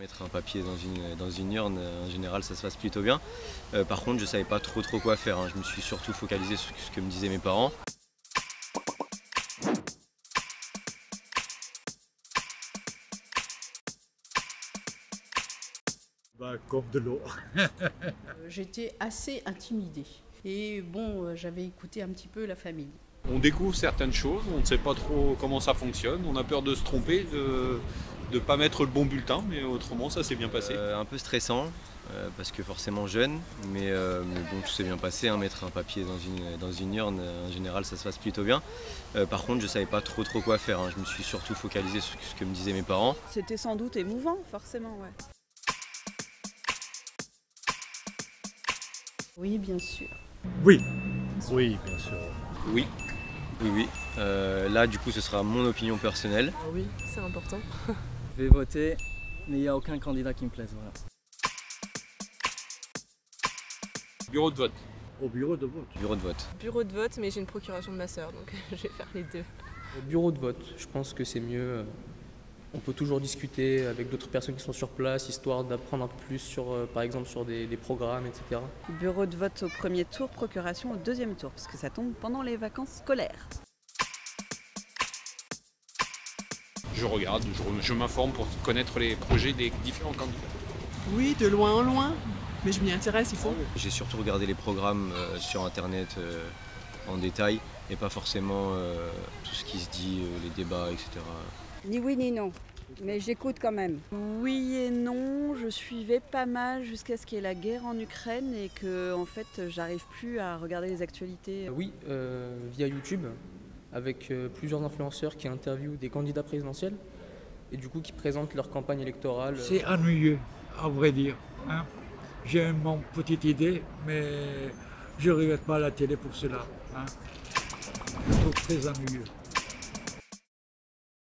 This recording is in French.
Mettre un papier dans une urne, en général ça se passe plutôt bien. Par contre je savais pas trop quoi faire, hein. Je me suis surtout focalisé sur ce que me disaient mes parents. Comme de l'eau. J'étais assez intimidée et bon, j'avais écouté un petit peu la famille. On découvre certaines choses, on ne sait pas trop comment ça fonctionne, on a peur de se tromper, de ne pas mettre le bon bulletin, mais autrement ça s'est bien passé. Un peu stressant, parce que forcément jeune, mais bon, tout s'est bien passé, hein. Mettre un papier dans une urne, en général ça se passe plutôt bien. Par contre je savais pas trop quoi faire, hein. Je me suis surtout focalisé sur ce que me disaient mes parents. C'était sans doute émouvant, forcément, ouais. Oui, bien sûr. Oui. Oui, bien sûr. Oui. Oui. Là du coup ce sera mon opinion personnelle. Oui, c'est important. Je vais voter, mais il n'y a aucun candidat qui me plaise. Voilà. Bureau de vote. Au bureau de vote. Bureau de vote. Bureau de vote, mais j'ai une procuration de ma sœur, donc je vais faire les deux. Au bureau de vote, je pense que c'est mieux. On peut toujours discuter avec d'autres personnes qui sont sur place, histoire d'apprendre un peu plus sur, par exemple, sur des programmes, etc. Bureau de vote au premier tour, procuration au deuxième tour, parce que ça tombe pendant les vacances scolaires. Je regarde, je m'informe pour connaître les projets des différents candidats. Oui, de loin en loin, mais je m'y intéresse, il faut. J'ai surtout regardé les programmes sur internet en détail et pas forcément tout ce qui se dit, les débats, etc. Ni oui ni non, mais j'écoute quand même. Oui et non, je suivais pas mal jusqu'à ce qu'il y ait la guerre en Ukraine et que en fait j'arrive plus à regarder les actualités. Oui, via YouTube, avec plusieurs influenceurs qui interviewent des candidats présidentiels et du coup qui présentent leur campagne électorale. C'est ennuyeux, à vrai dire, hein. J'ai mon petite idée, mais je ne regarde pas la télé pour cela, hein. Je trouve très ennuyeux.